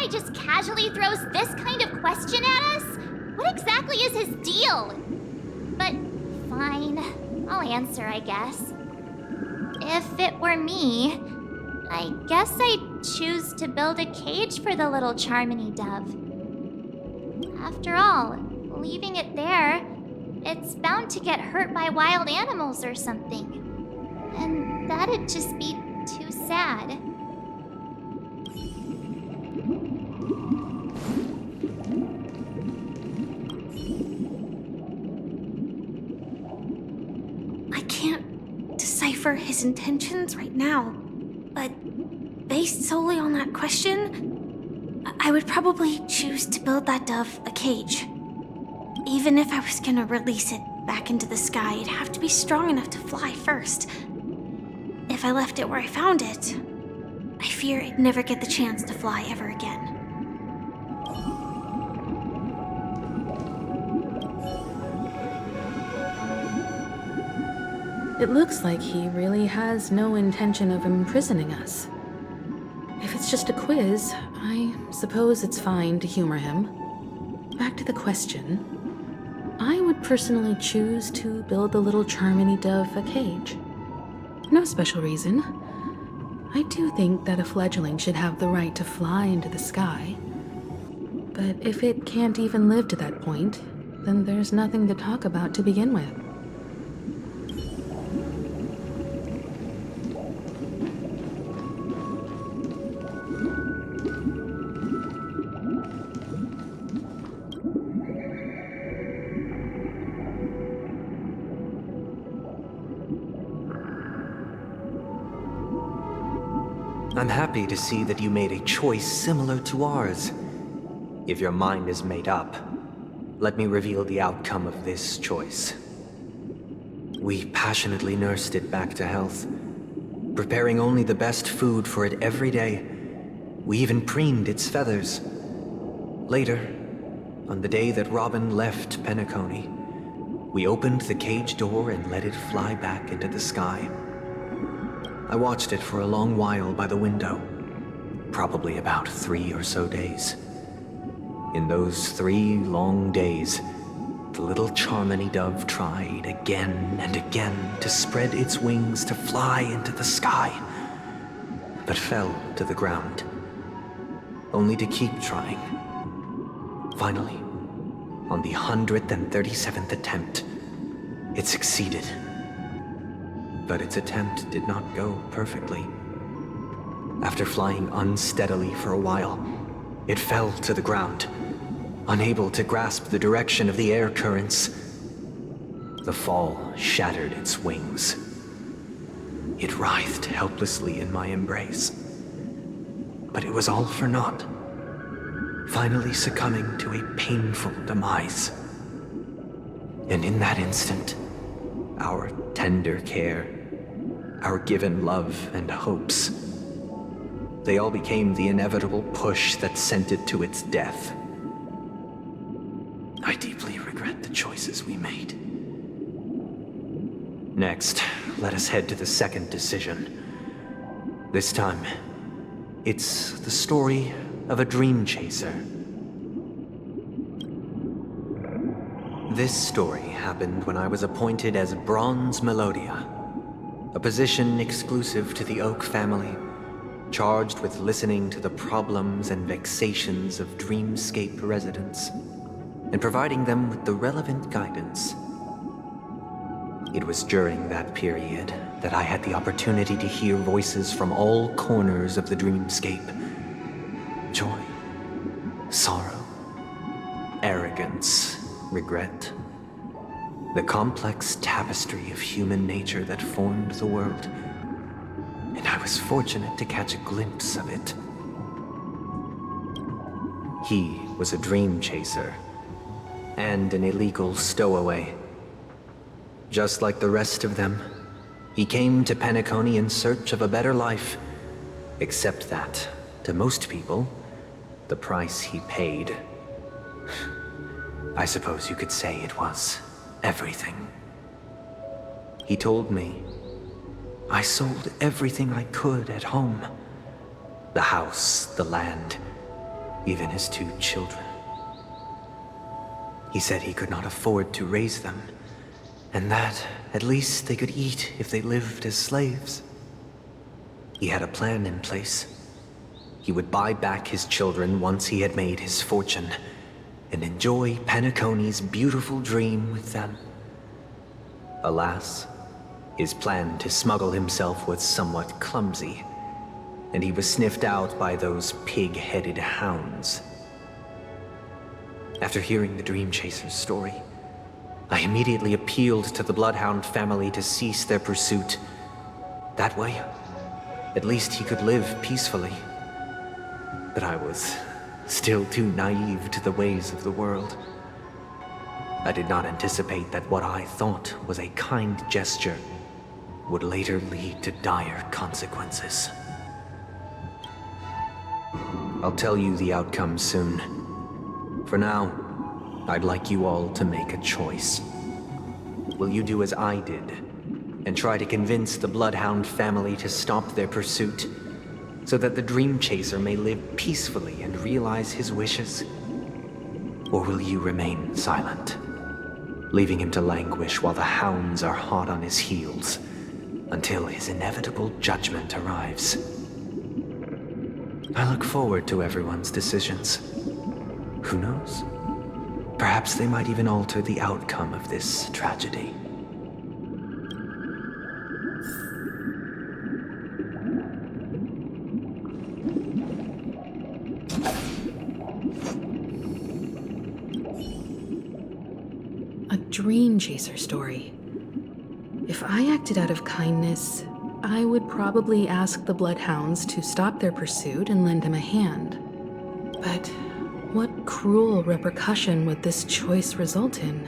guy just casually throws this kind of question at us? What exactly is his deal? But fine, I'll answer, I guess. If it were me, I guess I'd choose to build a cage for the little Charmony dove. After all, leaving it there, it's bound to get hurt by wild animals or something. And that'd just be too sad. I can't decipher his intentions right now, but based solely on that question, I would probably choose to build that dove a cage. Even if I was gonna release it back into the sky, it'd have to be strong enough to fly first. If I left it where I found it, I fear it'd never get the chance to fly ever again. It looks like he really has no intention of imprisoning us. If it's just a quiz, I suppose it's fine to humor him. Back to the question. I would personally choose to build the little Charmony dove a cage. No special reason. I do think that a fledgling should have the right to fly into the sky. But if it can't even live to that point, then there's nothing to talk about to begin with. I'm happy to see that you made a choice similar to ours. If your mind is made up, let me reveal the outcome of this choice. We passionately nursed it back to health, preparing only the best food for it every day. We even preened its feathers. Later, on the day that Robin left Penacony, we opened the cage door and let it fly back into the sky. I watched it for a long while by the window, probably about 3 or so days. In those 3 long days, the little Charmony dove tried again and again to spread its wings to fly into the sky, but fell to the ground, only to keep trying. Finally, on the 137th attempt, it succeeded. But its attempt did not go perfectly. After flying unsteadily for a while, it fell to the ground, unable to grasp the direction of the air currents. The fall shattered its wings. It writhed helplessly in my embrace. But it was all for naught, finally succumbing to a painful demise. And in that instant, our tender care, our given love and hopes, they all became the inevitable push that sent it to its death. I deeply regret the choices we made. Next, let us head to the second decision. This time, it's the story of a dream chaser. This story happened when I was appointed as Bronze Melodia, a position exclusive to the Oak family, charged with listening to the problems and vexations of dreamscape residents, and providing them with the relevant guidance. It was during that period that I had the opportunity to hear voices from all corners of the dreamscape. Joy, sorrow, arrogance, regret. The complex tapestry of human nature that formed the world. And I was fortunate to catch a glimpse of it. He was a dream chaser, and an illegal stowaway. Just like the rest of them, he came to Penacony in search of a better life, except that, to most people, the price he paid, I suppose you could say it was everything. He told me, I sold everything I could at home. The house, the land, even his 2 children. He said he could not afford to raise them, and that at least they could eat if they lived as slaves. He had a plan in place. He would buy back his children once he had made his fortune, and enjoy Penacony's beautiful dream with them. Alas, his plan to smuggle himself was somewhat clumsy, and he was sniffed out by those pig-headed hounds. After hearing the Dream Chaser's story, I immediately appealed to the Bloodhound family to cease their pursuit. That way, at least he could live peacefully. But I was still too naive to the ways of the world. I did not anticipate that what I thought was a kind gesture would later lead to dire consequences. I'll tell you the outcome soon. For now, I'd like you all to make a choice. Will you do as I did, and try to convince the Bloodhound family to stop their pursuit, so that the Dream Chaser may live peacefully and realize his wishes? Or will you remain silent, leaving him to languish while the hounds are hot on his heels, until his inevitable judgment arrives? I look forward to everyone's decisions. Who knows? Perhaps they might even alter the outcome of this tragedy. A Dream Chaser story. If I acted out of kindness, I would probably ask the Bloodhounds to stop their pursuit and lend him a hand. But what cruel repercussion would this choice result in?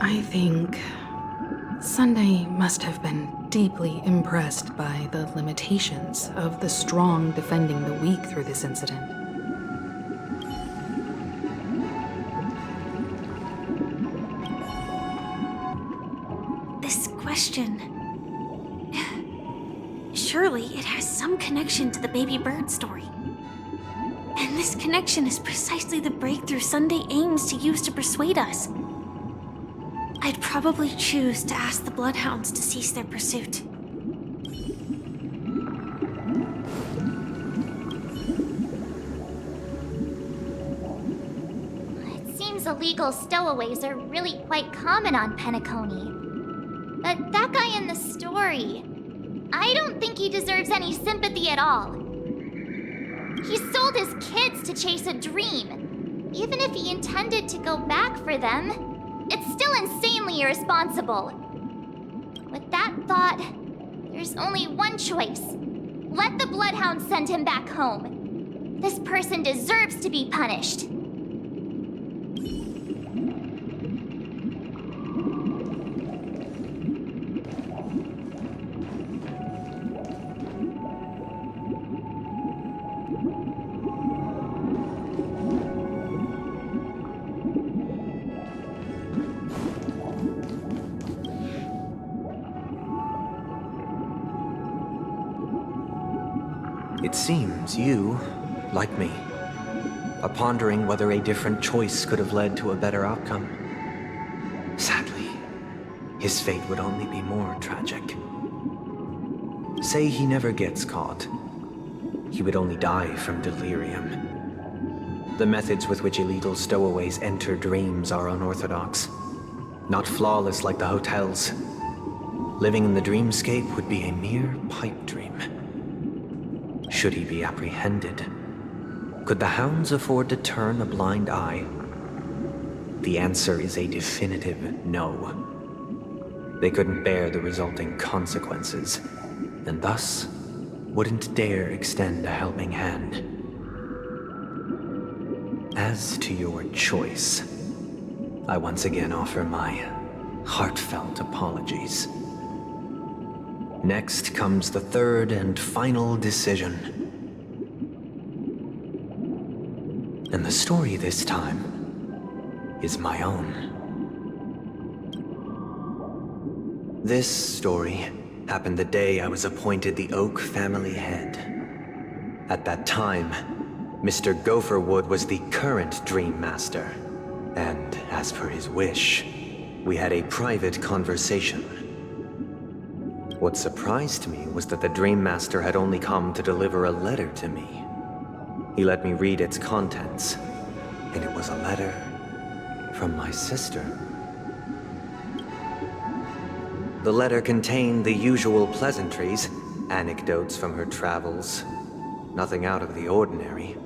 I think Sunday must have been deeply impressed by the limitations of the strong defending the weak through this incident. This question. Surely it has some connection to the baby bird story. And this connection is precisely the breakthrough Sunday aims to use to persuade us. I'd probably choose to ask the Bloodhounds to cease their pursuit. It seems illegal stowaways are really quite common on Penacony. But that guy in the story, I don't think he deserves any sympathy at all. He sold his kids to chase a dream. Even if he intended to go back for them, it's still insanely irresponsible. With that thought, there's only one choice. Let the Bloodhound send him back home. This person deserves to be punished. It seems you, like me, are pondering whether a different choice could have led to a better outcome. Sadly, his fate would only be more tragic. Say he never gets caught. He would only die from delirium. The methods with which illegal stowaways enter dreams are unorthodox, not flawless like the hotels. Living in the dreamscape would be a mere pipe dream. Should he be apprehended? Could the hounds afford to turn a blind eye? The answer is a definitive no. They couldn't bear the resulting consequences, and thus wouldn't dare extend a helping hand. As to your choice, I once again offer my heartfelt apologies. Next comes the third and final decision. And the story this time is my own. This story happened the day I was appointed the Oak family head. At that time, Mr. Gopherwood was the current Dream Master, and as per his wish, we had a private conversation. What surprised me was that the Dream Master had only come to deliver a letter to me. He let me read its contents, and it was a letter from my sister. The letter contained the usual pleasantries, anecdotes from her travels, nothing out of the ordinary.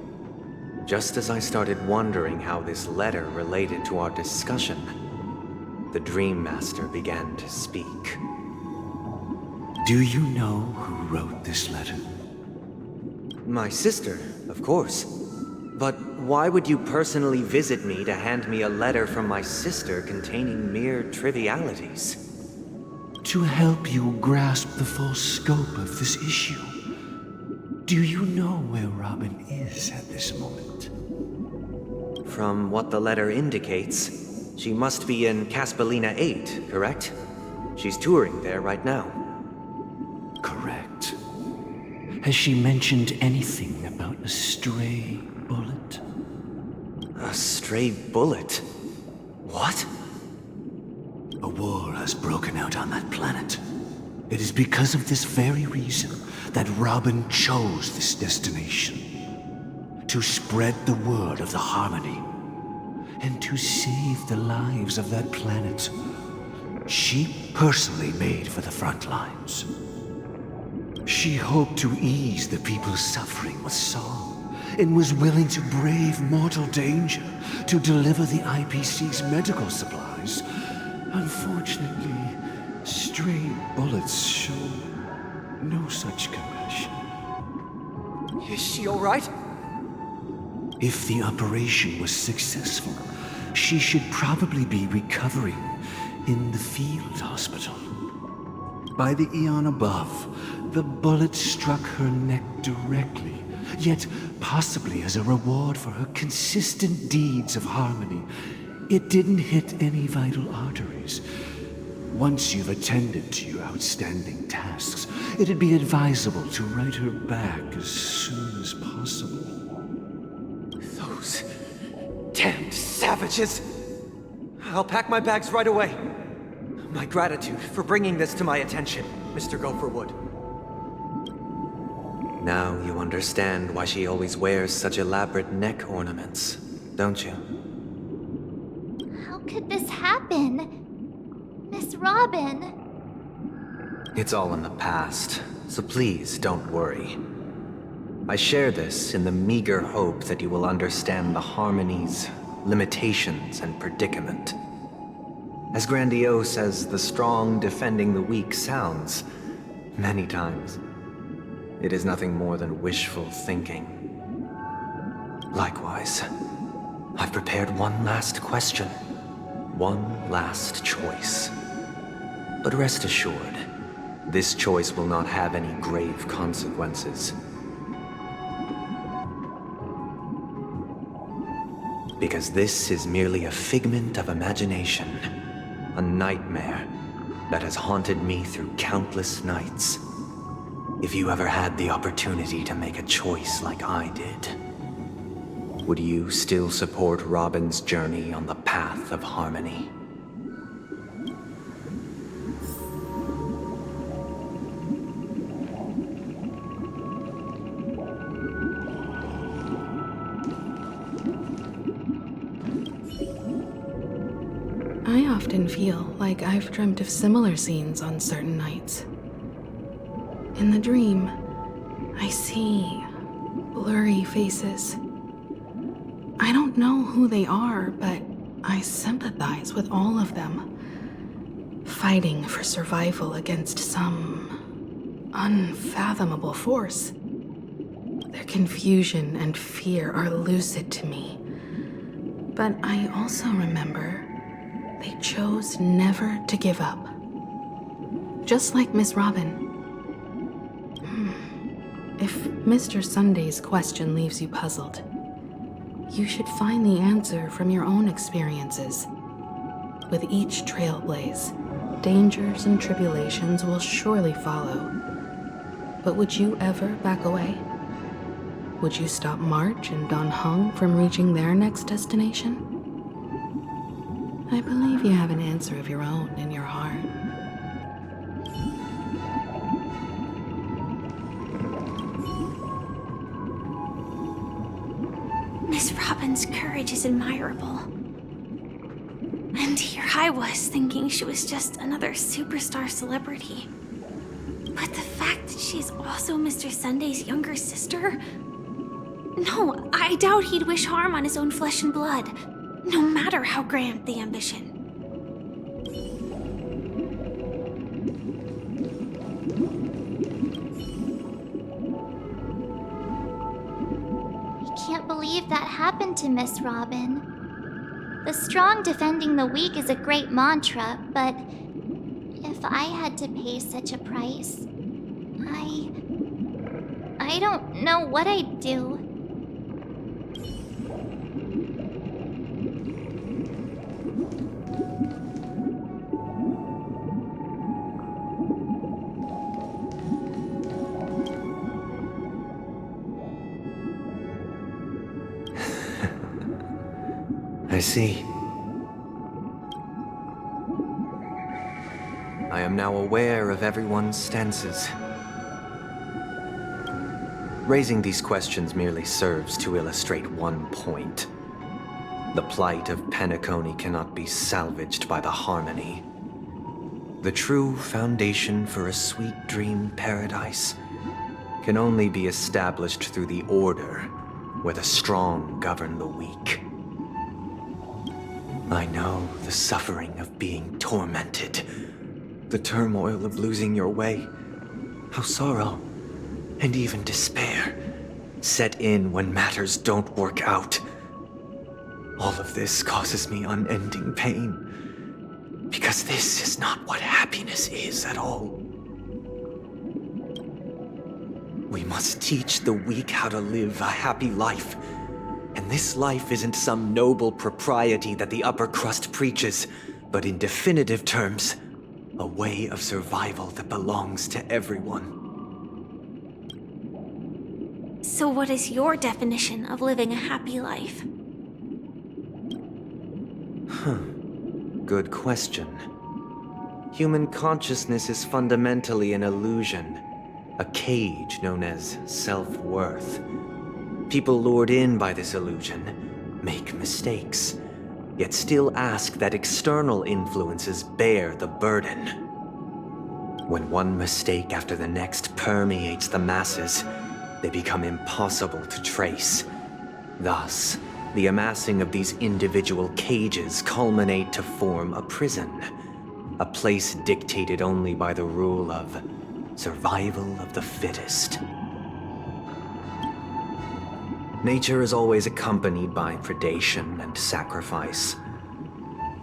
Just as I started wondering how this letter related to our discussion, the Dream Master began to speak. Do you know who wrote this letter? My sister, of course. But why would you personally visit me to hand me a letter from my sister containing mere trivialities? To help you grasp the full scope of this issue. Do you know where Robin is at this moment? From what the letter indicates, she must be in Caspolina 8, correct? She's touring there right now. Correct. Has she mentioned anything about a stray bullet? A stray bullet? What? A war has broken out on that planet. It is because of this very reason that Robin chose this destination. To spread the word of the Harmony, and to save the lives of that planet. She personally made for the front lines. She hoped to ease the people's suffering with song, and was willing to brave mortal danger to deliver the IPC's medical supplies. Unfortunately, stray bullets show no such compassion. Is she all right? If the operation was successful, she should probably be recovering in the field hospital. By the eon above, the bullet struck her neck directly, yet possibly as a reward for her consistent deeds of harmony, it didn't hit any vital arteries. Once you've attended to your outstanding tasks, it'd be advisable to write her back as soon as possible. Those damned savages! I'll pack my bags right away. My gratitude for bringing this to my attention, Mr. Gopherwood. Now you understand why she always wears such elaborate neck ornaments, don't you? How could this happen? Miss Robin. It's all in the past, so please don't worry. I share this in the meager hope that you will understand the Harmony's limitations and predicament. As grandiose as the strong defending the weak sounds, many times, it is nothing more than wishful thinking. Likewise, I've prepared one last question, one last choice. But rest assured, this choice will not have any grave consequences. Because this is merely a figment of imagination, a nightmare that has haunted me through countless nights. If you ever had the opportunity to make a choice like I did, would you still support Robin's journey on the path of harmony? I often feel like I've dreamt of similar scenes on certain nights. In the dream, I see blurry faces. I don't know who they are, but I sympathize with all of them, fighting for survival against some unfathomable force. Their confusion and fear are lucid to me, but I also remember they chose never to give up. Just like Miss Robin. If Mr. Sunday's question leaves you puzzled, you should find the answer from your own experiences. With each trailblaze, dangers and tribulations will surely follow. But would you ever back away? would you stop March and Don Hung from reaching their next destination? I believe you have an answer of your own in your heart. Miss Robin's courage is admirable. And here I was thinking she was just another superstar celebrity. But the fact that she's also Mr. Sunday's younger sister? No, I doubt he'd wish harm on his own flesh and blood, no matter how grand the ambition. I can't believe that happened to Miss Robin. The strong defending the weak is a great mantra, but if I had to pay such a price, I don't know what I'd do. I see. I am now aware of everyone's stances. Raising these questions merely serves to illustrate one point. The plight of Penacony cannot be salvaged by the harmony. The true foundation for a sweet dream paradise can only be established through the order where the strong govern the weak. I know the suffering of being tormented, the turmoil of losing your way, how sorrow and even despair set in when matters don't work out. All of this causes me unending pain, because this is not what happiness is at all. We must teach the weak how to live a happy life. And this life isn't some noble propriety that the upper crust preaches, but in definitive terms, a way of survival that belongs to everyone. So what is your definition of living a happy life? Good question. Human consciousness is fundamentally an illusion, a cage known as self-worth. People lured in by this illusion make mistakes, yet still ask that external influences bear the burden. When one mistake after the next permeates the masses, they become impossible to trace. Thus, the amassing of these individual cages culminate to form a prison, a place dictated only by the rule of survival of the fittest. Nature is always accompanied by predation and sacrifice.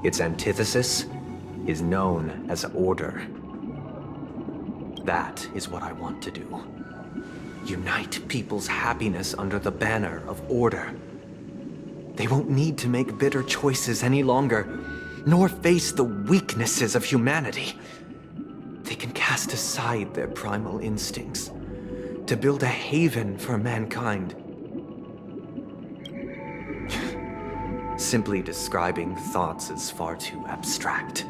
Its antithesis is known as order. That is what I want to do. Unite people's happiness under the banner of order. They won't need to make bitter choices any longer, nor face the weaknesses of humanity. They can cast aside their primal instincts to build a haven for mankind. Simply describing thoughts is far too abstract,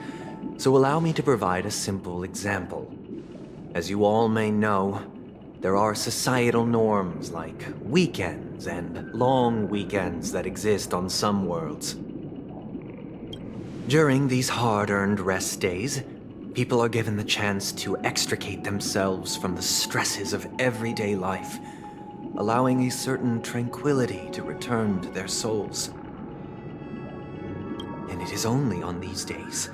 so allow me to provide a simple example. As you all may know, there are societal norms like weekends and long weekends that exist on some worlds. During these hard-earned rest days, people are given the chance to extricate themselves from the stresses of everyday life, allowing a certain tranquility to return to their souls. And it is only on these days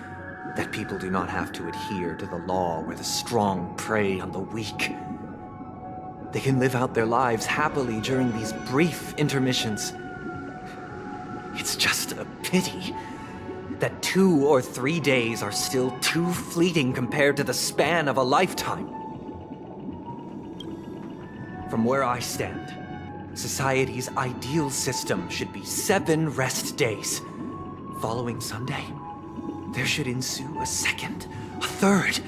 that people do not have to adhere to the law where the strong prey on the weak. They can live out their lives happily during these brief intermissions. It's just a pity that 2 or 3 days are still too fleeting compared to the span of a lifetime. From where I stand, society's ideal system should be 7 rest days. Following Sunday, there should ensue a second, a third,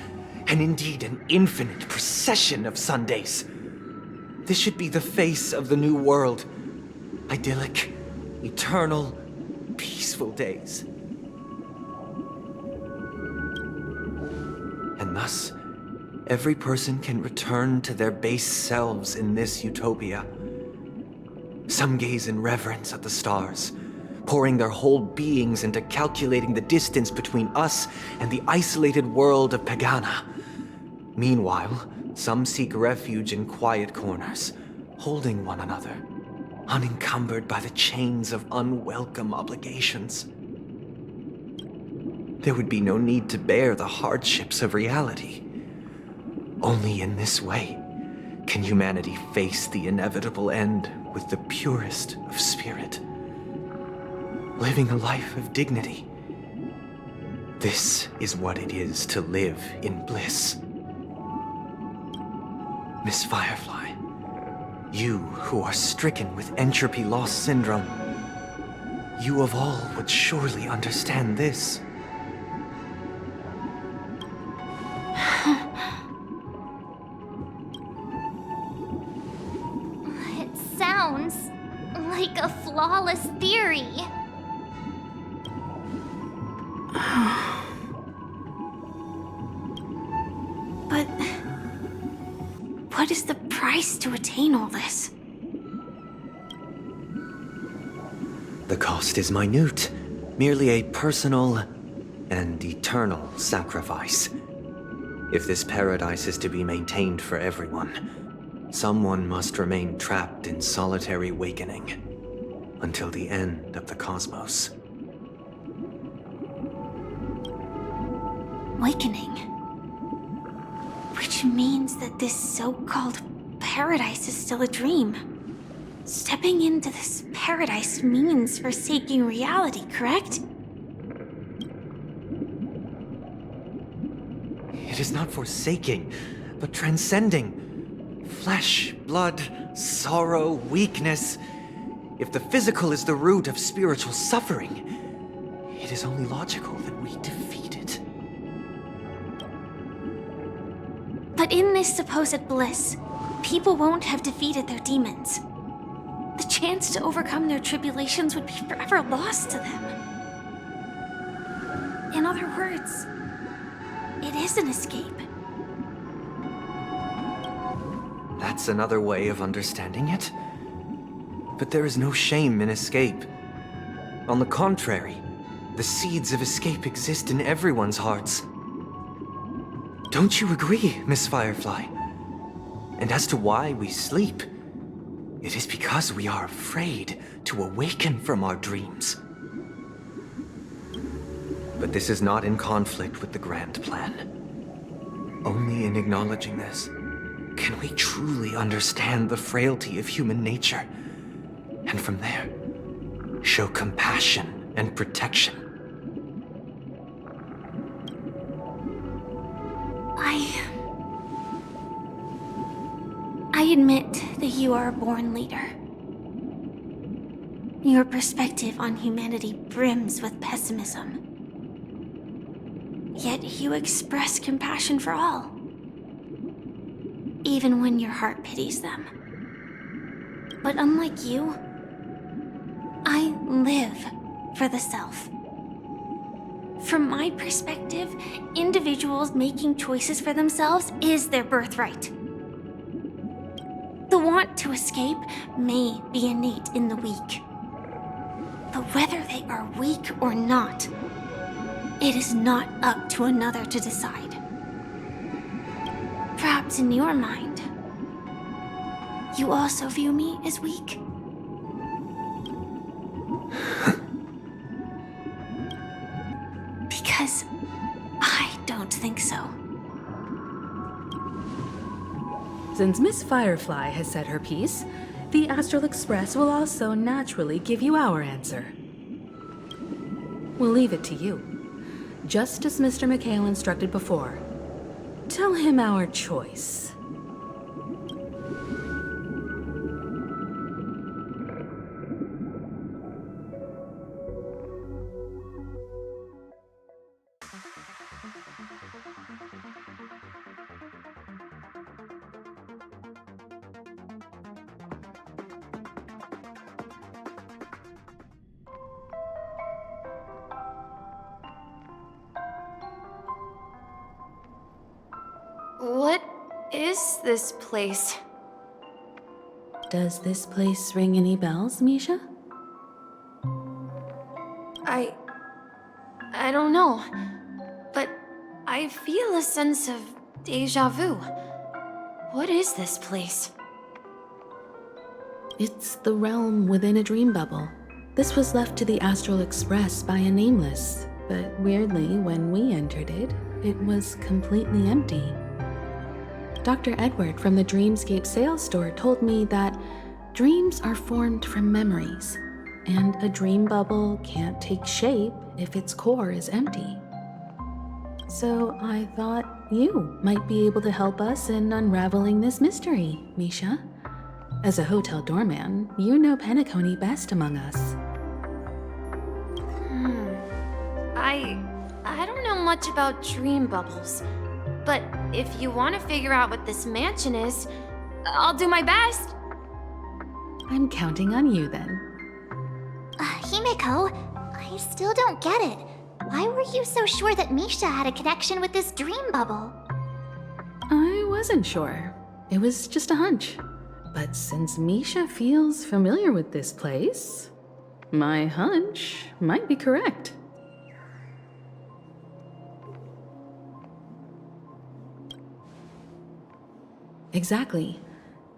and indeed an infinite procession of Sundays. This should be the face of the new world. Idyllic, eternal, peaceful days. And thus, every person can return to their base selves in this utopia. Some gaze in reverence at the stars, pouring their whole beings into calculating the distance between us and the isolated world of Pagana. Meanwhile, some seek refuge in quiet corners, holding one another, unencumbered by the chains of unwelcome obligations. There would be no need to bear the hardships of reality. Only in this way can humanity face the inevitable end with the purest of spirit, living a life of dignity. This is what it is to live in bliss. Miss Firefly, you who are stricken with entropy loss syndrome, you of all would surely understand this. It sounds like a flawless theory. But what is the price to attain all this? The cost is minute, merely a personal and eternal sacrifice. If this paradise is to be maintained for everyone, someone must remain trapped in solitary awakening until the end of the cosmos. Awakening. Which means that this so-called paradise is still a dream. Stepping into this paradise means forsaking reality, correct? It is not forsaking, but transcending. Flesh, blood, sorrow, weakness. If the physical is the root of spiritual suffering, it is only logical that we defeat it. But in this supposed bliss, people won't have defeated their demons. The chance to overcome their tribulations would be forever lost to them. In other words, it is an escape. That's another way of understanding it. But there is no shame in escape. On the contrary, the seeds of escape exist in everyone's hearts. Don't you agree, Miss Firefly? And as to why we sleep, it is because we are afraid to awaken from our dreams. But this is not in conflict with the grand plan. Only in acknowledging this can we truly understand the frailty of human nature, and from there, show compassion and protection. I admit that you are a born leader. Your perspective on humanity brims with pessimism. Yet you express compassion for all, even when your heart pities them. But unlike you, I live for the self. From my perspective, individuals making choices for themselves is their birthright. The want to escape may be innate in the weak. But whether they are weak or not, it is not up to another to decide. Perhaps in your mind, you also view me as weak? Because I don't think so. Since Miss Firefly has said her piece, the Astral Express will also naturally give you our answer. We'll leave it to you. Just as Mr. McHale instructed before. Tell him our choice. What is this place? Does this place ring any bells, Misha? I don't know, but I feel a sense of deja vu. What is this place? It's the realm within a dream bubble. This was left to the Astral Express by a nameless, but weirdly, when we entered it, it was completely empty. Dr. Edward from the Dreamscape sales store told me that dreams are formed from memories, and a dream bubble can't take shape if its core is empty. So I thought you might be able to help us in unraveling this mystery, Misha. As a hotel doorman, you know Penacony best among us. I don't know much about dream bubbles, but if you want to figure out what this mansion is, I'll do my best. I'm counting on you then. Himeko, I still don't get it. Why were you so sure that Misha had a connection with this dream bubble? I wasn't sure. It was just a hunch. But since Misha feels familiar with this place, my hunch might be correct. Exactly.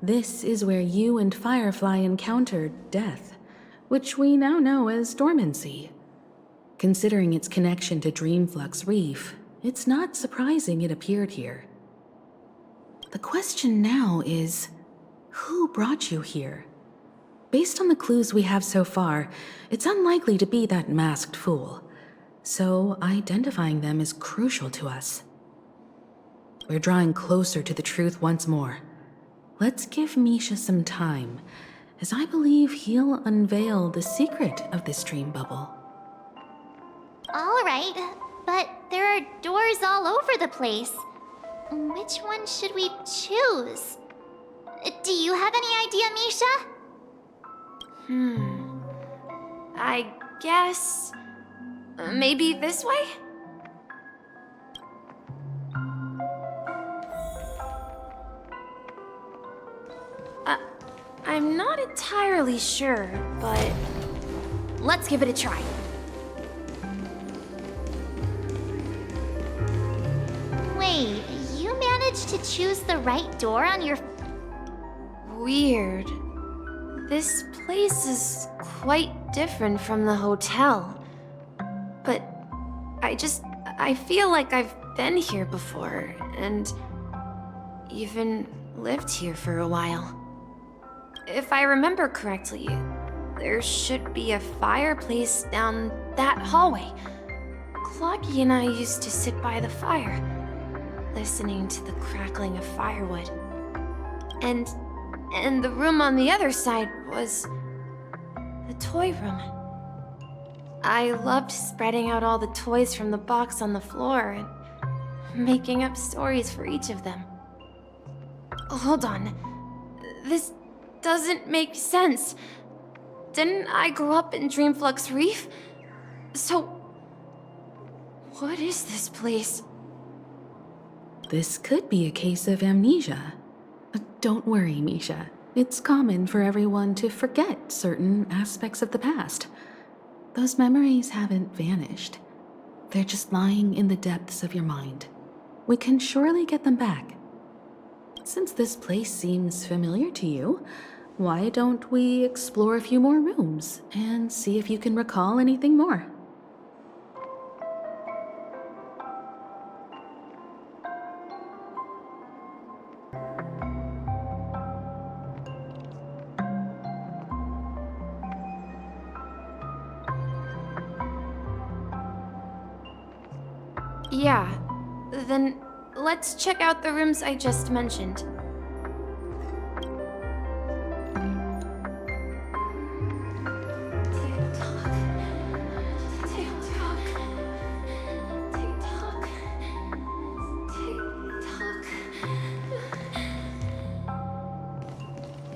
This is where you and Firefly encountered death, which we now know as dormancy. Considering its connection to Dreamflux Reef, it's not surprising it appeared here. The question now is, who brought you here? Based on the clues we have so far, it's unlikely to be that masked fool, so identifying them is crucial to us. We're drawing closer to the truth once more. Let's give Misha some time, as I believe he'll unveil the secret of this dream bubble. All right, but there are doors all over the place. Which one should we choose? Do you have any idea, Misha? I guess... maybe this way? I'm not entirely sure, but... let's give it a try. Wait, you managed to choose the right door on your... Weird. This place is quite different from the hotel. But I feel like I've been here before, and even lived here for a while. If I remember correctly, there should be a fireplace down that hallway. Clocky and I used to sit by the fire, listening to the crackling of firewood. And the room on the other side was the toy room. I loved spreading out all the toys from the box on the floor and making up stories for each of them. Hold on. This doesn't make sense. Didn't I grow up in Dreamflux Reef? So, what is this place? This could be a case of amnesia. Don't worry, Misha. It's common for everyone to forget certain aspects of the past. Those memories haven't vanished. They're just lying in the depths of your mind. We can surely get them back. Since this place seems familiar to you, why don't we explore a few more rooms and see if you can recall anything more? Yeah, then let's check out the rooms I just mentioned.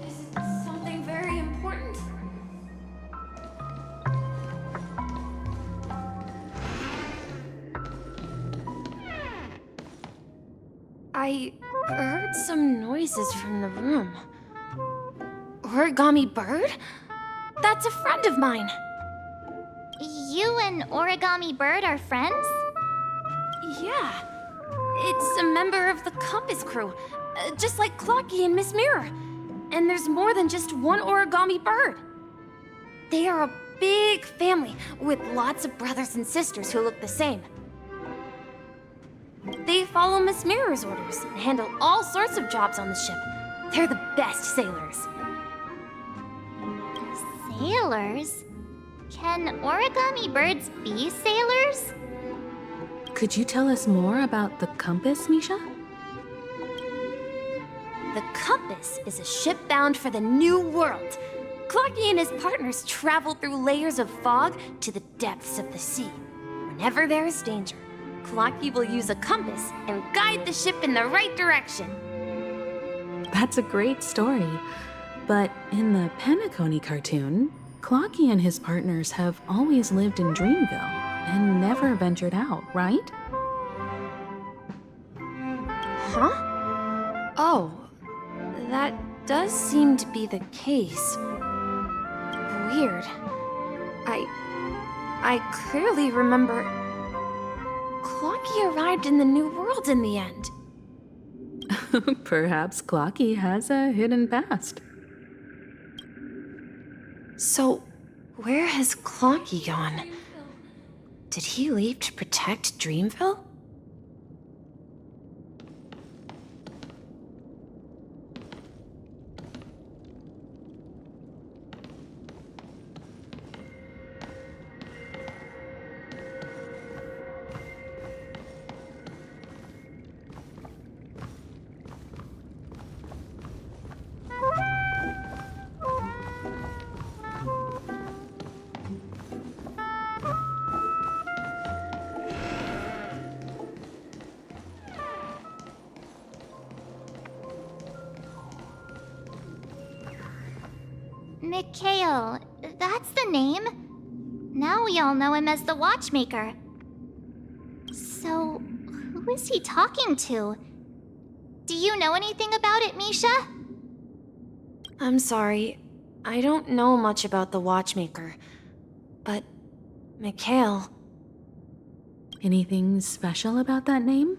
Is it something very important? I heard some noises from the room. Origami Bird? That's a friend of mine. You and Origami Bird are friends? Yeah. It's a member of the Compass crew, just like Clocky and Miss Mirror. And there's more than just one Origami Bird. They are a big family with lots of brothers and sisters who look the same. They follow Miss Mirror's orders and handle all sorts of jobs on the ship. They're the best sailors. Sailors? Can origami birds be sailors? Could you tell us more about the compass, Misha? The Compass is a ship bound for the New World. Clocky and his partners travel through layers of fog to the depths of the sea. Whenever there is danger, Clocky will use a compass and guide the ship in the right direction. That's a great story. But in the Penacony cartoon, Clocky and his partners have always lived in Dreamville and never ventured out, right? Huh? Oh, that does seem to be the case. Weird. I clearly remember Clocky arrived in the New World in the end. Perhaps Clocky has a hidden past. So, where has Clocky gone? Did he leave to protect Dreamville? Mikhail, that's the name. Now we all know him as the Watchmaker. So, who is he talking to? Do you know anything about it, Misha? I'm sorry. I don't know much about the Watchmaker. But, Mikhail, Anything special about that name?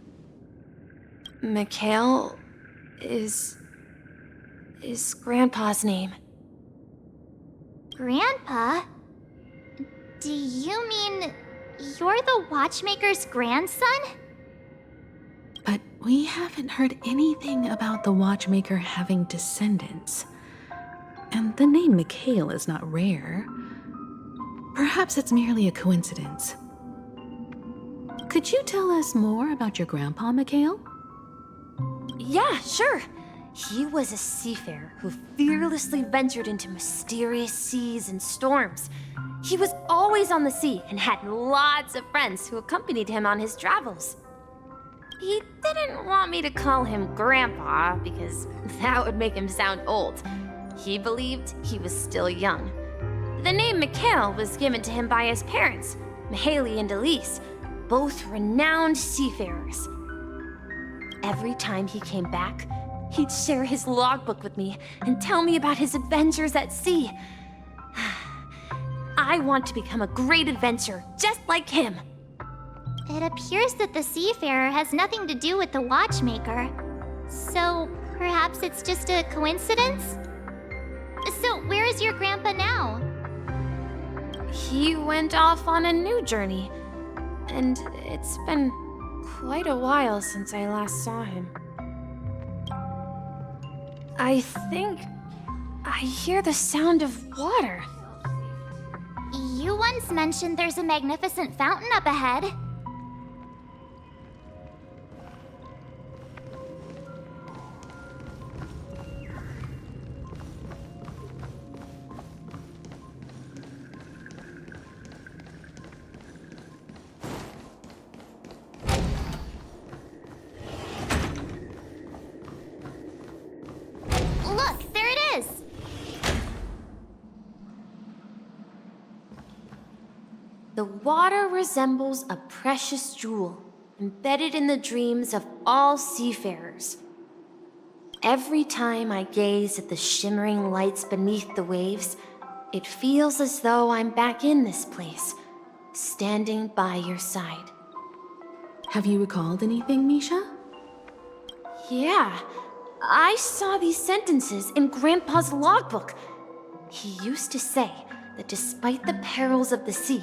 Mikhail is Grandpa's name. Grandpa? Do you mean you're the Watchmaker's grandson? But we haven't heard anything about the Watchmaker having descendants. And the name Mikhail is not rare. Perhaps it's merely a coincidence. Could you tell us more about your grandpa, Mikhail? Yeah, sure. He was a seafarer who fearlessly ventured into mysterious seas and storms. He was always on the sea and had lots of friends who accompanied him on his travels. He didn't want me to call him Grandpa because that would make him sound old. He believed he was still young. The name Mikhail was given to him by his parents, Mihaly and Elise, both renowned seafarers. Every time he came back, he'd share his logbook with me and tell me about his adventures at sea. I want to become a great adventurer, just like him. It appears that the Seafarer has nothing to do with the Watchmaker. So, perhaps it's just a coincidence? So, where is your grandpa now? He went off on a new journey, and it's been quite a while since I last saw him. I think I hear the sound of water. You once mentioned there's a magnificent fountain up ahead. Look, there it is! The water resembles a precious jewel, embedded in the dreams of all seafarers. every time I gaze at the shimmering lights beneath the waves, it feels as though I'm back in this place, standing by your side. Have you recalled anything, Misha? Yeah, I saw these sentences in Grandpa's logbook. He used to say that despite the perils of the sea,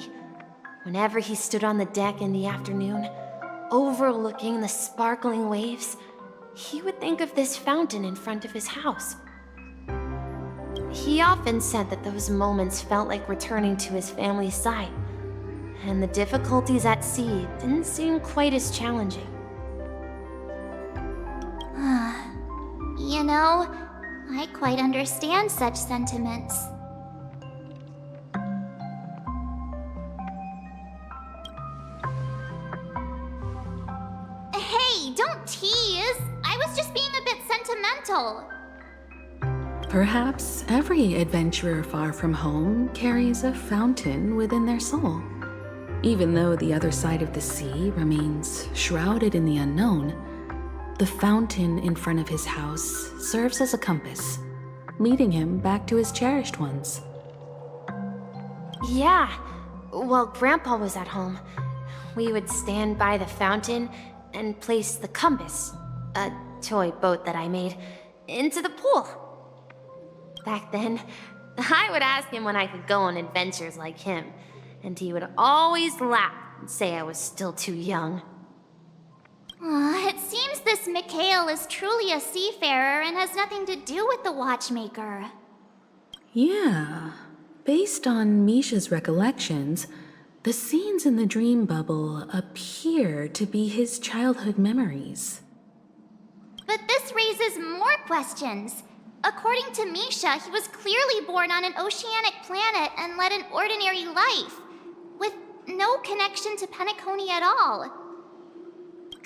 whenever he stood on the deck in the afternoon, overlooking the sparkling waves, he would think of this fountain in front of his house. He often said that those moments felt like returning to his family's side, and the difficulties at sea didn't seem quite as challenging. You know, I quite understand such sentiments. Hey, don't tease! I was just being a bit sentimental. Perhaps every adventurer far from home carries a fountain within their soul. Even though the other side of the sea remains shrouded in the unknown, the fountain in front of his house serves as a compass, leading him back to his cherished ones. Yeah, while Grandpa was at home, we would stand by the fountain and place the compass, a toy boat that I made, into the pool. Back then, I would ask him when I could go on adventures like him, and he would always laugh and say I was still too young. It seems this Mikhail is truly a seafarer and has nothing to do with the watchmaker. Yeah, based on Misha's recollections, the scenes in the dream bubble appear to be his childhood memories. But this raises more questions. According to Misha, he was clearly born on an oceanic planet and led an ordinary life, with no connection to Penacony at all.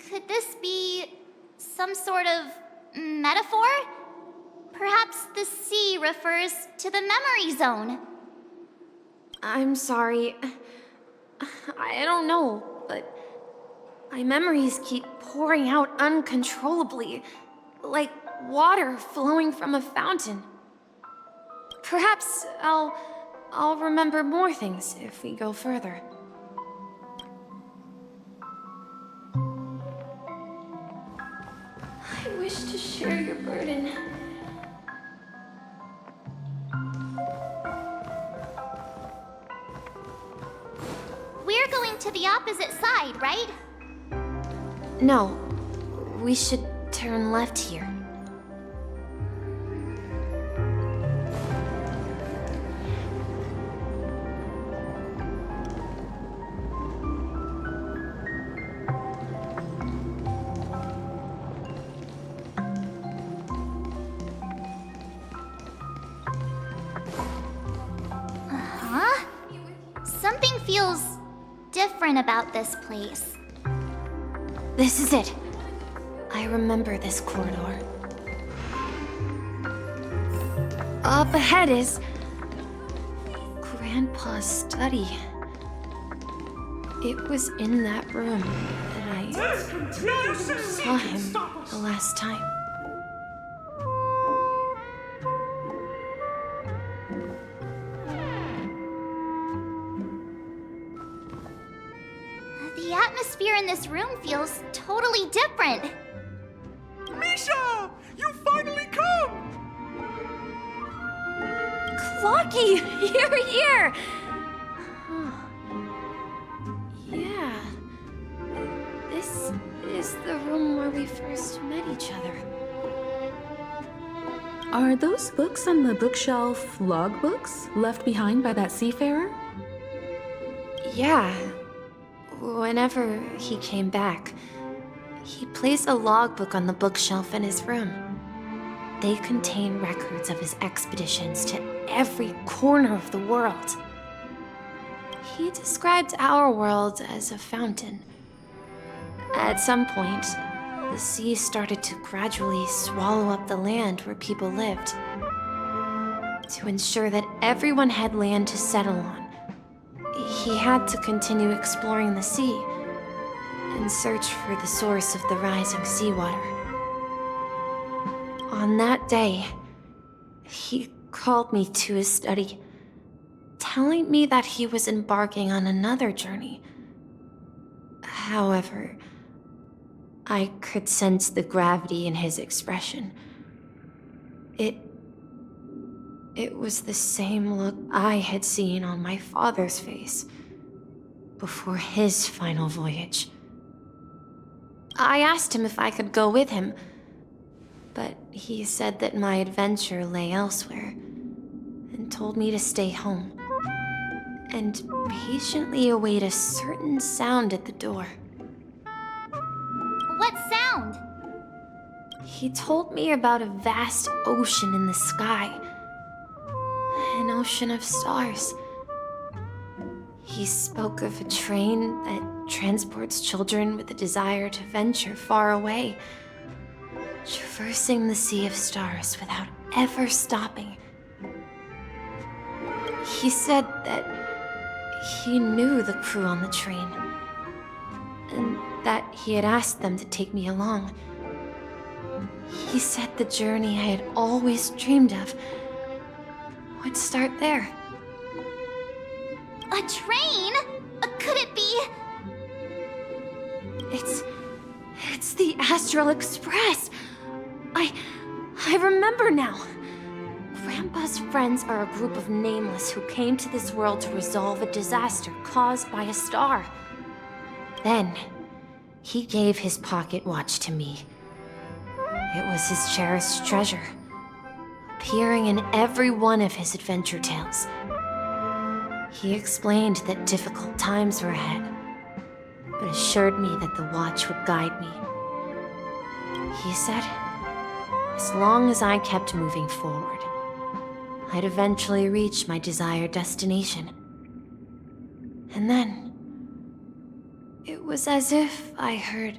Could this be some sort of metaphor? Perhaps the sea refers to the memory zone. I'm sorry. I don't know, but my memories keep pouring out uncontrollably, like water flowing from a fountain. Perhaps I'll remember more things if we go further. I wish to share your burden. We're going to the opposite side, right? No, we should turn left here. Huh? Something feels different about this place. This is it. I remember this corridor. Up ahead is Grandpa's study. It was in that room that I saw him the last time. The atmosphere in this room feels totally different. Misha! You finally come! Clocky! You're here! Yeah. This is the room where we first met each other. Are those books on the bookshelf logbooks left behind by that seafarer? Yeah. Whenever he came back, he placed a logbook on the bookshelf in his room. They contain records of his expeditions to every corner of the world. He described our world as a fountain. At some point, the sea started to gradually swallow up the land where people lived. To ensure that everyone had land to settle on, he had to continue exploring the sea and search for the source of the rising seawater. On that day, he called me to his study, telling me that he was embarking on another journey. However, I could sense the gravity in his expression. It was the same look I had seen on my father's face before his final voyage. I asked him if I could go with him, but he said that my adventure lay elsewhere and told me to stay home and patiently await a certain sound at the door. What sound? He told me about a vast ocean in the sky. An ocean of stars. He spoke of a train that transports children with a desire to venture far away, traversing the sea of stars without ever stopping. He said that he knew the crew on the train, and that he had asked them to take me along. He said the journey I had always dreamed of would start there. A train? Could it be? It's the Astral Express. I remember now. Grandpa's friends are a group of nameless who came to this world to resolve a disaster caused by a star. Then, he gave his pocket watch to me. It was his cherished treasure, appearing in every one of his adventure tales. He explained that difficult times were ahead, but assured me that the watch would guide me. He said, as long as I kept moving forward, I'd eventually reach my desired destination. And then, it was as if I heard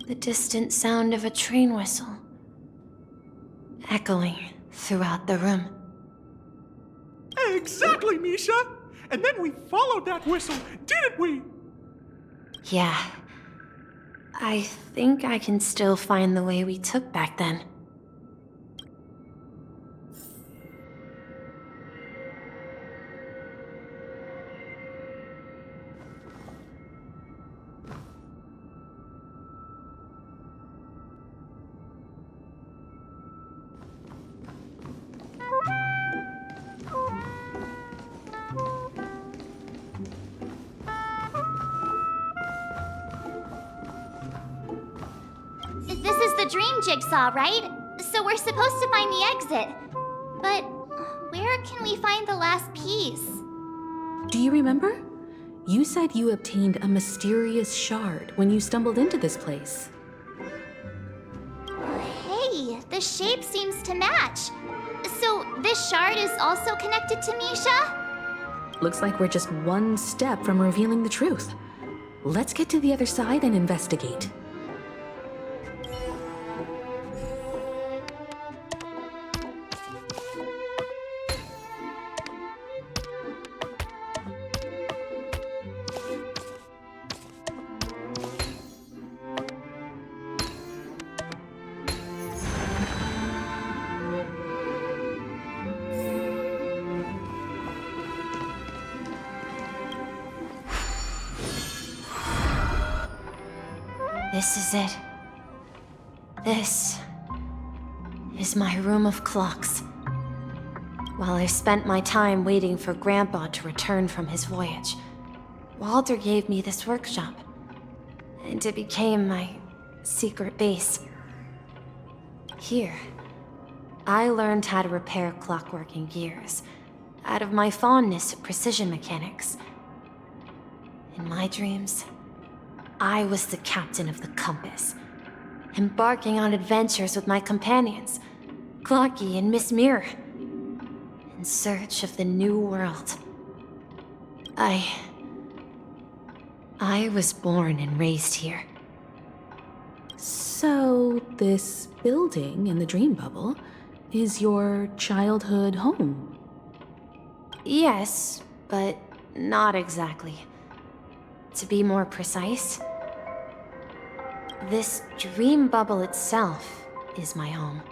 the distant sound of a train whistle, echoing throughout the room. Exactly, Misha! And then we followed that whistle, didn't we? Yeah. I think I can still find the way we took back then. This is the dream jigsaw, right? So we're supposed to find the exit. But where can we find the last piece? Do you remember? You said you obtained a mysterious shard when you stumbled into this place. Hey, the shape seems to match. So this shard is also connected to Misha? Looks like we're just one step from revealing the truth. Let's get to the other side and investigate. This is it. This is my room of clocks. While I spent my time waiting for Grandpa to return from his voyage, Walter gave me this workshop, and it became my secret base. Here, I learned how to repair clockwork and gears out of my fondness of precision mechanics. In my dreams, I was the captain of the compass, embarking on adventures with my companions, Clocky and Miss Mirror, in search of the new world. I was born and raised here. So, this building in the dream bubble is your childhood home? Yes, but not exactly. To be more precise, this dream bubble itself is my home.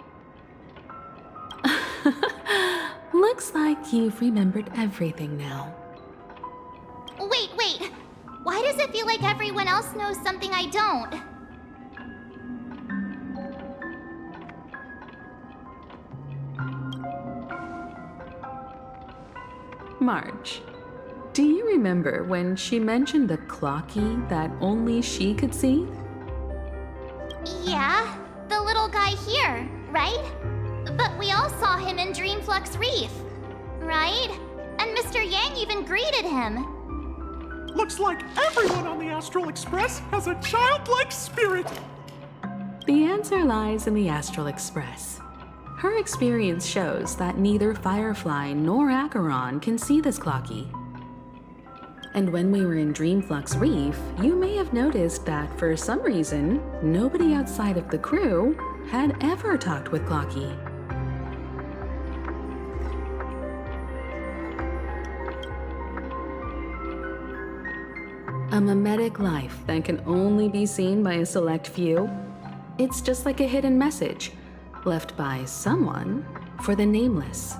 Looks like you've remembered everything now. Wait. Why does it feel like everyone else knows something I don't? March, do you remember when she mentioned the clocky that only she could see? Yeah, the little guy here, right? But we all saw him in Dreamflux Reef, right? And Mr. Yang even greeted him. Looks like everyone on the Astral Express has a childlike spirit. The answer lies in the Astral Express. Her experience shows that neither Firefly nor Acheron can see this clocky. And when we were in Dreamflux Reef, you may have noticed that for some reason, nobody outside of the crew had ever talked with Clocky. A mimetic life that can only be seen by a select few. It's just like a hidden message left by someone for the nameless.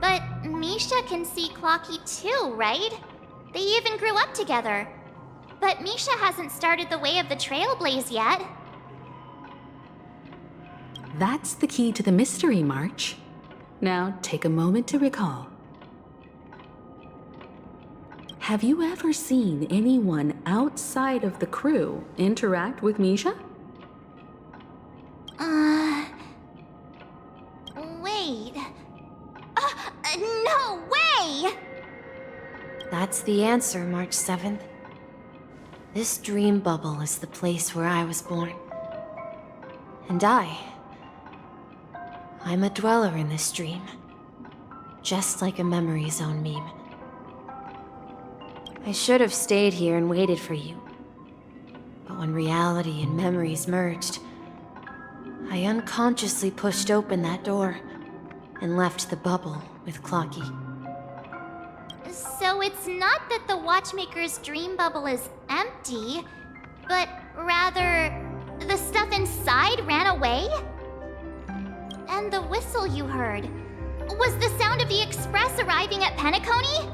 But Misha can see Clocky too, right? They even grew up together. But Misha hasn't started the way of the Trailblaze yet. That's the key to the mystery, March. Now take a moment to recall. Have you ever seen anyone outside of the crew interact with Misha? Wait. No way! That's the answer, March 7th. This dream bubble is the place where I was born. And I'm a dweller in this dream. Just like a memory zone meme. I should have stayed here and waited for you. But when reality and memories merged, I unconsciously pushed open that door and left the bubble with Clocky. So it's not that the Watchmaker's dream bubble is empty, but rather the stuff inside ran away? And the whistle you heard was the sound of the Express arriving at Penacony?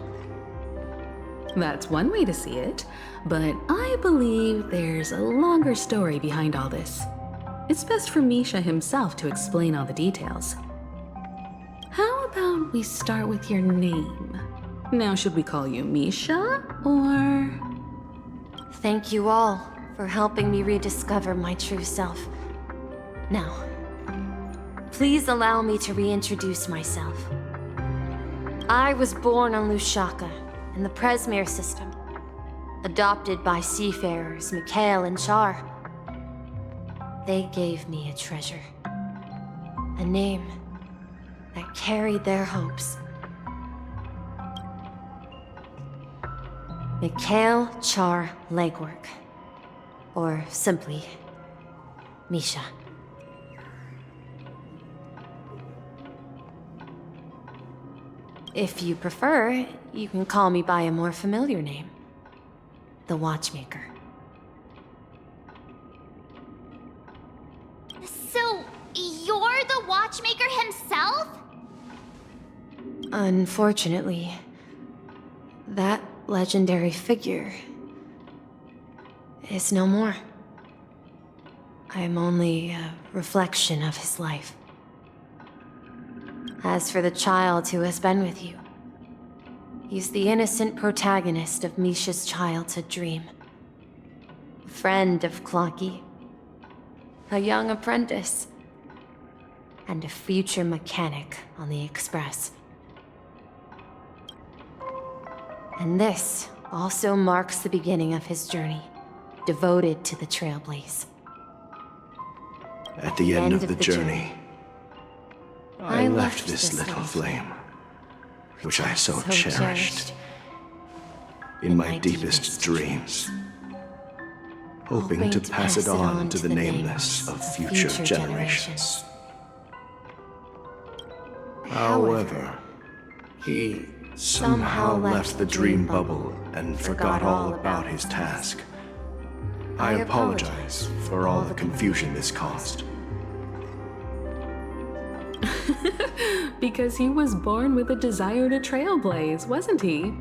That's one way to see it, but I believe there's a longer story behind all this. It's best for Misha himself to explain all the details. How about we start with your name? Now, should we call you Misha, or...? Thank you all for helping me rediscover my true self. Now, please allow me to reintroduce myself. I was born on Lushaka, in the Presmere system, adopted by seafarers Mikhail and Char. They gave me a treasure, a name that carried their hopes. Mikhail Char Legwork, or simply, Misha. If you prefer, you can call me by a more familiar name. The Watchmaker. So, you're the Watchmaker himself? Unfortunately, that legendary figure is no more. I am only a reflection of his life. As for the child who has been with you, he's the innocent protagonist of Misha's childhood dream. A friend of Clocky, a young apprentice, and a future mechanic on the Express. And this also marks the beginning of his journey, devoted to the Trailblaze. At the end of the journey, I left this little flame, which I so cherished, in my deepest dreams, hoping to pass it on to the nameless of future generations. However, he somehow left the dream bubble and forgot all about his task. I apologize for all the confusion this caused. Because he was born with a desire to trailblaze, wasn't he?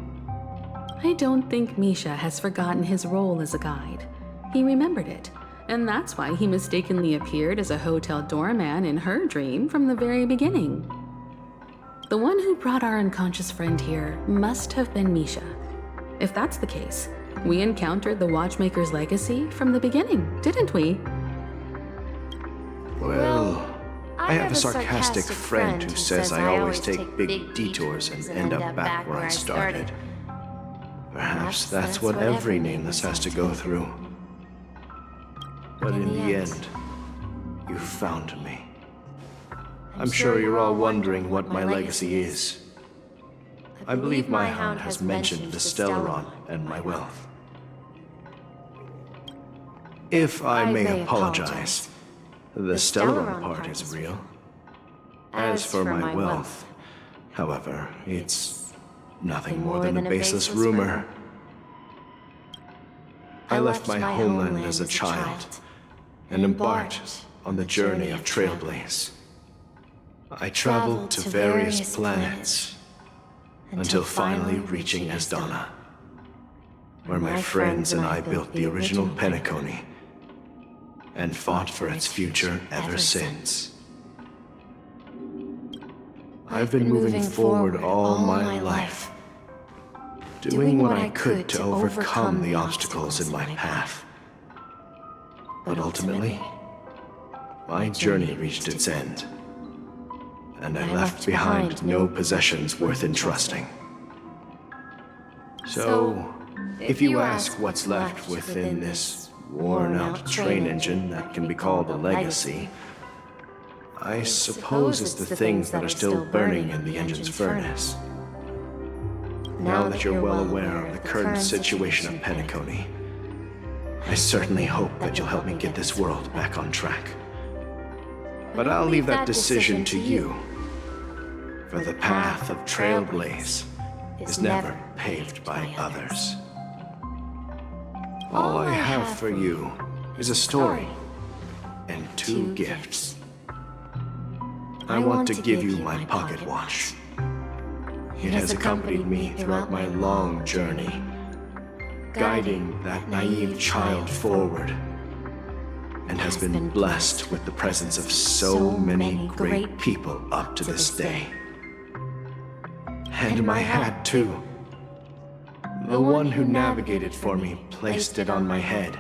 I don't think Misha has forgotten his role as a guide. He remembered it, and that's why he mistakenly appeared as a hotel doorman in her dream from the very beginning. The one who brought our unconscious friend here must have been Misha. If that's the case, we encountered the Watchmaker's legacy from the beginning, didn't we? Well, I have a sarcastic friend who says I always take big detours and end up back where I started. Perhaps that's what every nameless has to go through. But in the end, you found me. I'm sure you're all wondering what my legacy is. I believe my hound has mentioned the Stellaron and my wealth. If I may apologize, the Stellaron part is real. As for my wealth, however, it's nothing more than a baseless rumor. I left my homeland as a child and embarked on the journey of Trailblaze. I traveled to various planets until finally reaching Esdana, where my friends and I built the original Penacony and fought for its future ever since. I've been moving forward all my life, doing what I could to overcome the obstacles in my path. But ultimately, my journey reached its end, and I left behind no possessions worth entrusting. So, if you ask what's left within this worn-out train engine that can be called a legacy, I suppose it's the things that are still burning in the engine's furnace. Now that you're well aware of the current situation of Penacony, I certainly hope that you'll help me get this world back on track. But I'll leave that decision to you, for the path of Trailblaze is never paved by others. All I have for you is a story and 2 gifts. I want to give you my pocket watch. It has accompanied me throughout my long journey, guiding that naive child forward, and has been blessed with the presence of so many great people up to this day. And my hat, too. The one who navigated for me placed it on my head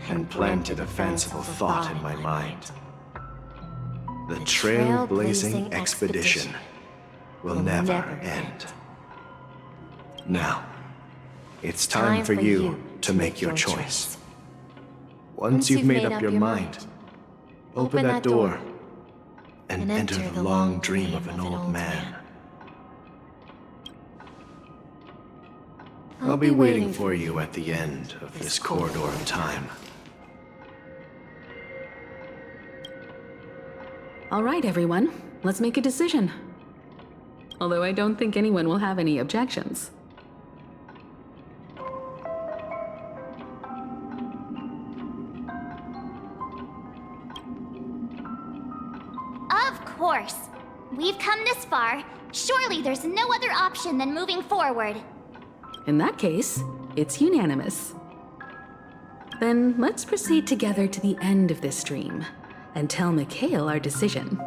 and planted a fanciful thought in my mind. The trailblazing expedition will never end. Now, it's time for you to make your choice. Once you've made up your mind, open that door and enter the long dream of an old man. I'll be waiting for you at the end of this corridor of time. All right, everyone, let's make a decision. Although I don't think anyone will have any objections. Of course. We've come this far. Surely there's no other option than moving forward. In that case, it's unanimous. Then let's proceed together to the end of this stream and tell Mikhail our decision.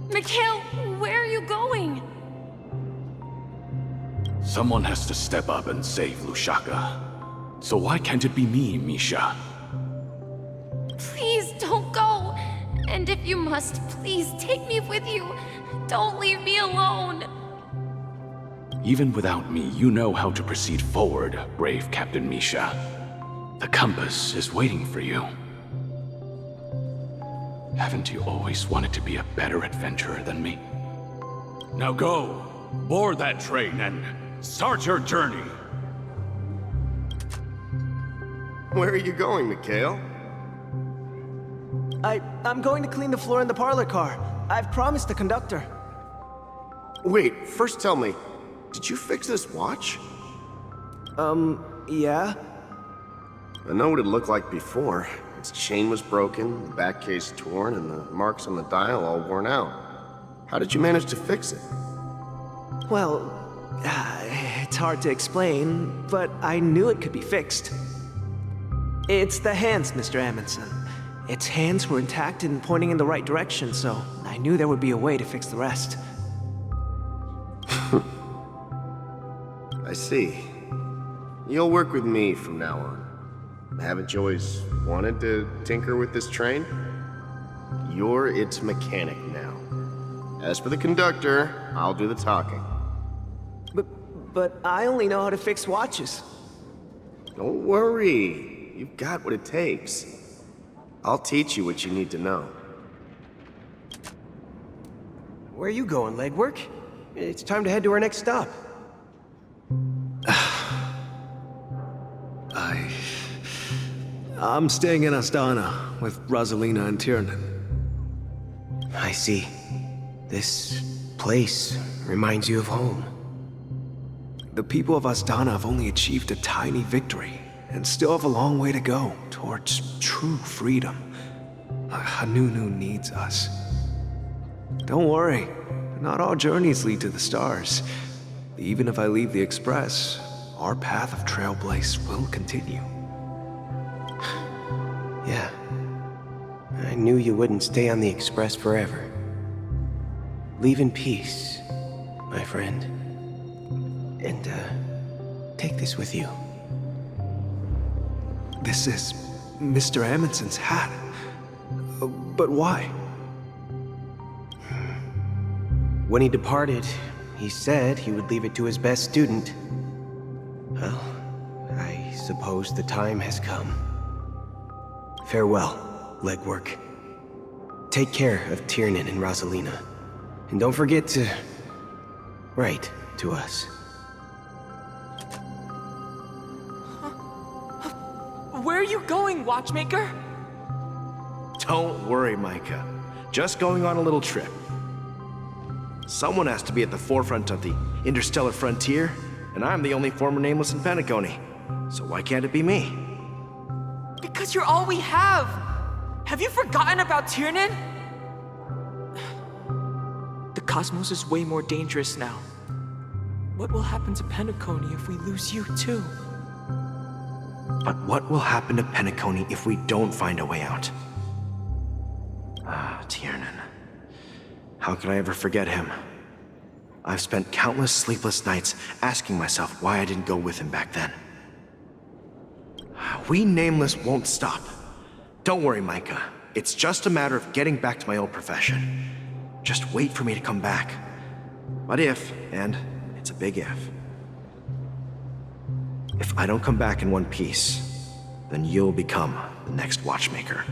Mikhail, where are you going? Someone has to step up and save Lushaka. So why can't it be me, Misha? And if you must, please take me with you. Don't leave me alone. Even without me, you know how to proceed forward, brave Captain Misha. The compass is waiting for you. Haven't you always wanted to be a better adventurer than me? Now go, board that train and start your journey. Where are you going, Mikhail? I'm going to clean the floor in the parlor car. I've promised the conductor. Wait, first tell me, did you fix this watch? Yeah? I know what it looked like before. Its chain was broken, the back case torn, and the marks on the dial all worn out. How did you manage to fix it? Well, it's hard to explain, but I knew it could be fixed. It's the hands, Mr. Amundsen. Its hands were intact and pointing in the right direction, so I knew there would be a way to fix the rest. I see. You'll work with me from now on. Haven't you always wanted to tinker with this train? You're its mechanic now. As for the conductor, I'll do the talking. But I only know how to fix watches. Don't worry. You've got what it takes. I'll teach you what you need to know. Where are you going, legwork? It's time to head to our next stop. I'm staying in Astana with Rosalina and Tiernan. I see. This place reminds you of home. The people of Astana have only achieved a tiny victory and still have a long way to go towards true freedom. Hanunu needs us. Don't worry, not all journeys lead to the stars. Even if I leave the Express, our path of trailblaze will continue. Yeah. I knew you wouldn't stay on the Express forever. Leave in peace, my friend. And, take this with you. This is Mr. Amundsen's hat. But why? When he departed, he said he would leave it to his best student. Well, I suppose the time has come. Farewell, legwork. Take care of Tiernan and Rosalina. And don't forget to write to us. Where are you going, watchmaker? Don't worry, Micah. Just going on a little trip. Someone has to be at the forefront of the interstellar frontier, and I'm the only former nameless in Penacony. So why can't it be me? Because you're all we have! Have you forgotten about Tiernan? The cosmos is way more dangerous now. What will happen to Penacony if we lose you too? But what will happen to Penacony if we don't find a way out? Ah, Tiernan. How could I ever forget him? I've spent countless sleepless nights asking myself why I didn't go with him back then. We Nameless won't stop. Don't worry, Micah. It's just a matter of getting back to my old profession. Just wait for me to come back. But if, and it's a big if I don't come back in one piece, then you'll become the next watchmaker.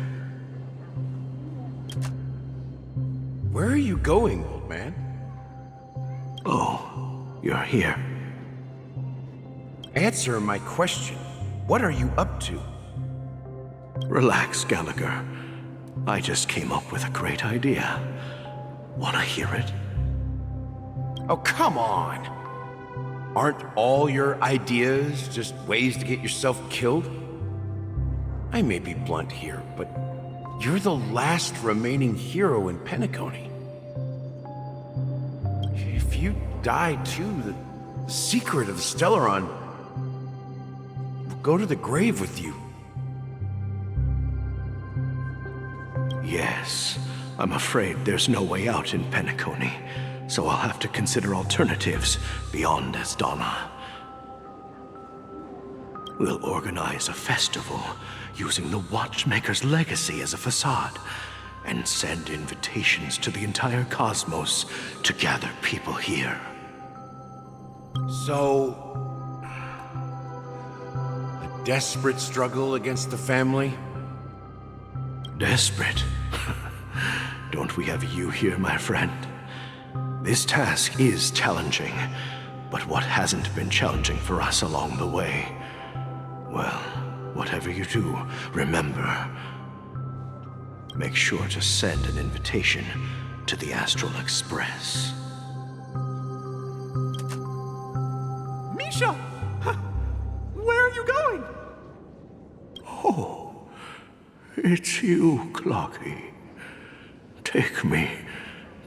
Where are you going, old man? Oh, you're here. Answer my question. What are you up to? Relax, Gallagher. I just came up with a great idea. Wanna hear it? Oh, come on! Aren't all your ideas just ways to get yourself killed? I may be blunt here, but you're the last remaining hero in Penacony. If you die too, the secret of the Stellaron will go to the grave with you. Yes, I'm afraid there's no way out in Penacony, so I'll have to consider alternatives beyond Astana. We'll organize a festival using the Watchmaker's legacy as a facade, and send invitations to the entire cosmos to gather people here. So, a desperate struggle against the family? Desperate? Don't we have you here, my friend? This task is challenging, but what hasn't been challenging for us along the way? Well, whatever you do, remember, make sure to send an invitation to the Astral Express. Misha! Where are you going? Oh, it's you, Clocky. Take me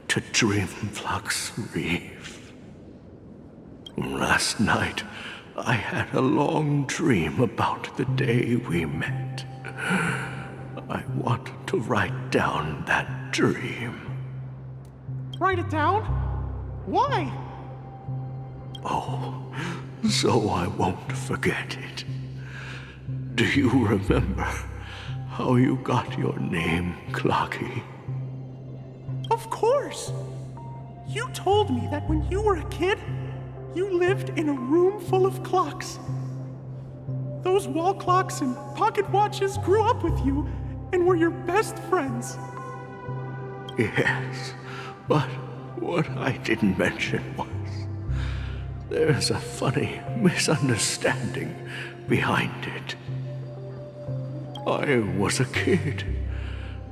to Dreamflux Reef. Last night, I had a long dream about the day we met. I want to write down that dream. Write it down? Why? Oh, so I won't forget it. Do you remember how you got your name, Clocky? Of course! You told me that when you were a kid, you lived in a room full of clocks. Those wall clocks and pocket watches grew up with you and were your best friends. Yes, but what I didn't mention was there's a funny misunderstanding behind it. I was a kid,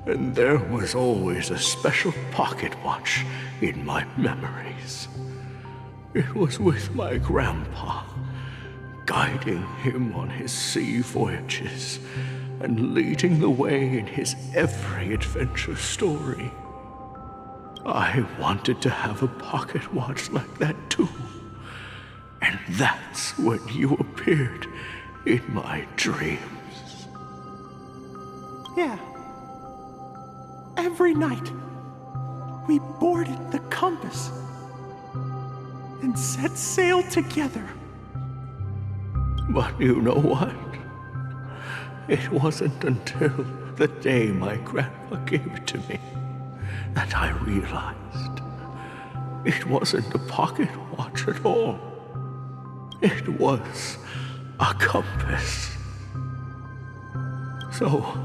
and there was always a special pocket watch in my memories. It was with my grandpa, guiding him on his sea voyages and leading the way in his every adventure story. I wanted to have a pocket watch like that too. And that's when you appeared in my dreams. Yeah. Every night, we boarded the compass and set sail together. But you know what? It wasn't until the day my grandpa gave it to me that I realized it wasn't a pocket watch at all. It was a compass. So,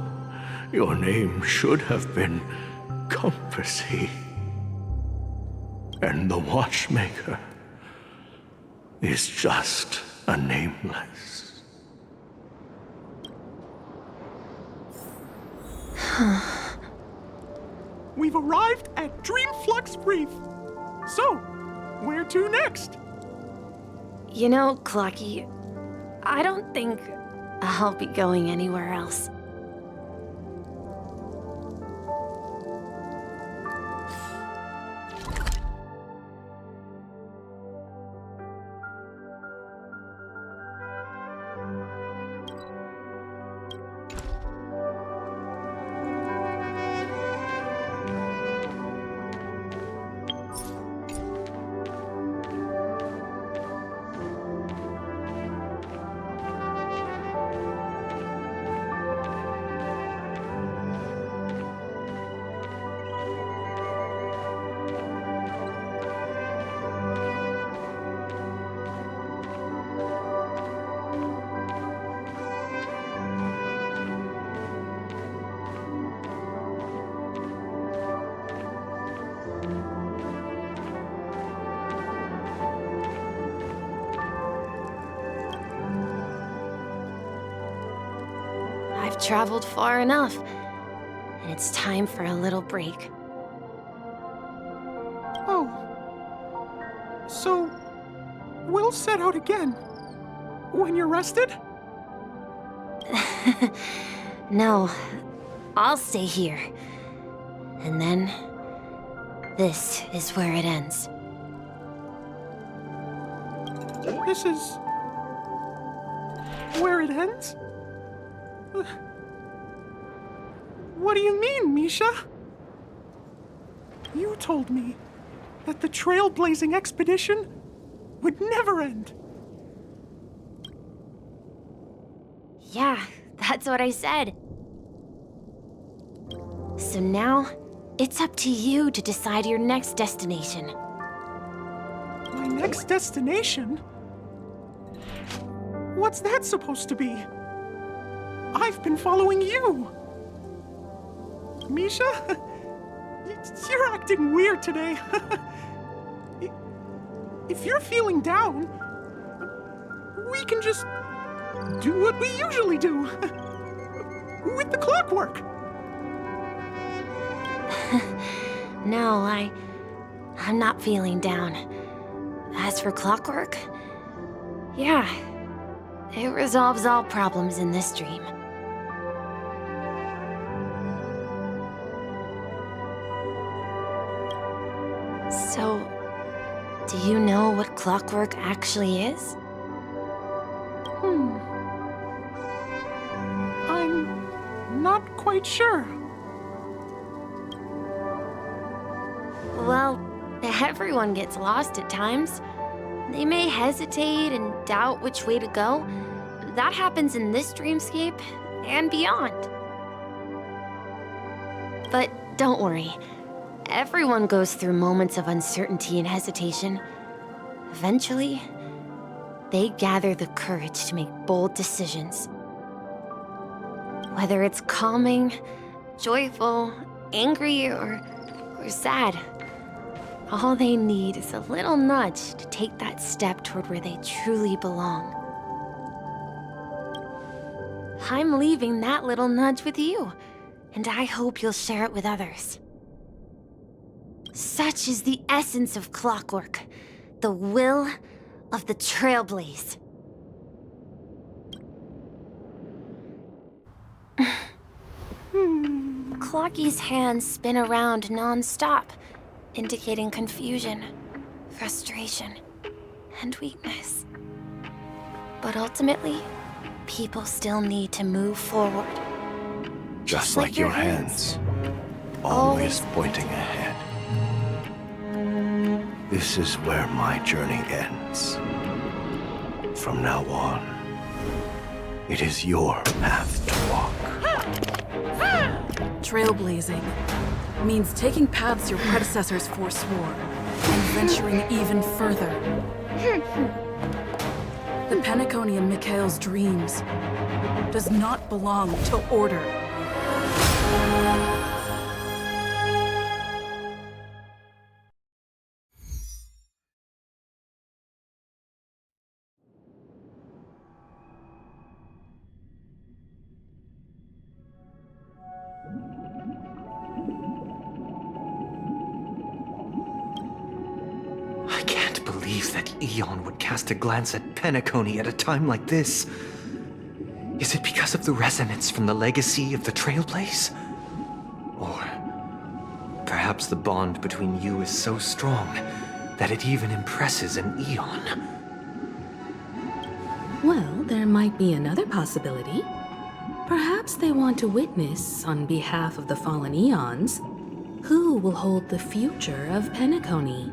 your name should have been Compassy. And the watchmaker is just a nameless. We've arrived at Dreamflux Reef. So, where to next? You know, Clocky, I don't think I'll be going anywhere else. I've traveled far enough, and it's time for a little break. Oh. So, we'll set out again. When you're rested? No, I'll stay here. And then, this is where it ends. This is... where it ends? What do you mean, Misha? You told me that the trailblazing expedition would never end. Yeah, that's what I said. So now, it's up to you to decide your next destination. My next destination? What's that supposed to be? I've been following you! Misha? You're acting weird today. If you're feeling down, we can just do what we usually do. With the clockwork. No, I'm not feeling down. As for clockwork, yeah, it resolves all problems in this dream. So, do you know what clockwork actually is? I'm not quite sure. Well, everyone gets lost at times. They may hesitate and doubt which way to go. That happens in this dreamscape and beyond. But don't worry. Everyone goes through moments of uncertainty and hesitation. Eventually, they gather the courage to make bold decisions. Whether it's calming, joyful, angry, or sad, all they need is a little nudge to take that step toward where they truly belong. I'm leaving that little nudge with you, and I hope you'll share it with others. Such is the essence of clockwork, the will of the Trailblaze. Clocky's hands spin around non-stop, indicating confusion, frustration, and weakness. But ultimately, people still need to move forward. Just like your hands, always pointing ahead. This is where my journey ends. From now on, it is your path to walk. Trailblazing means taking paths your predecessors forswore and venturing even further. The Penacony in Mikhail's dreams does not belong to order. I can't believe that Eon would cast a glance at Penacony at a time like this. Is it because of the resonance from the legacy of the Trailblaze? Or perhaps the bond between you is so strong that it even impresses an Eon? Well, there might be another possibility. Perhaps they want to witness, on behalf of the fallen Eons, who will hold the future of Penacony.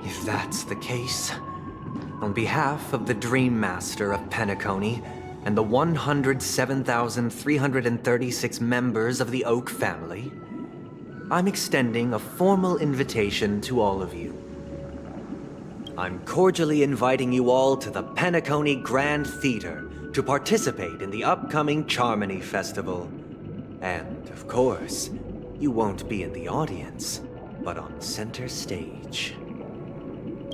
If that's the case, on behalf of the Dream Master of Penacony and the 107,336 members of the Oak family, I'm extending a formal invitation to all of you. I'm cordially inviting you all to the Penacony Grand Theater to participate in the upcoming Charmony Festival. And, of course, you won't be in the audience, but on center stage.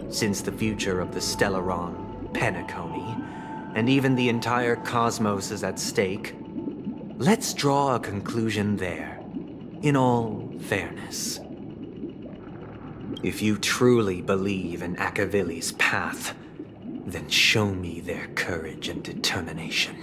Since the future of the Stellaron, Penacony, and even the entire cosmos is at stake, let's draw a conclusion there, in all fairness. If you truly believe in Akavili's path, then show me their courage and determination.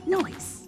Noise.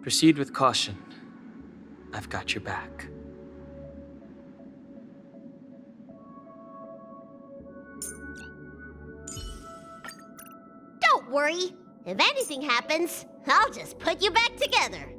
Proceed with caution. I've got your back. Don't worry. If anything happens, I'll just put you back together.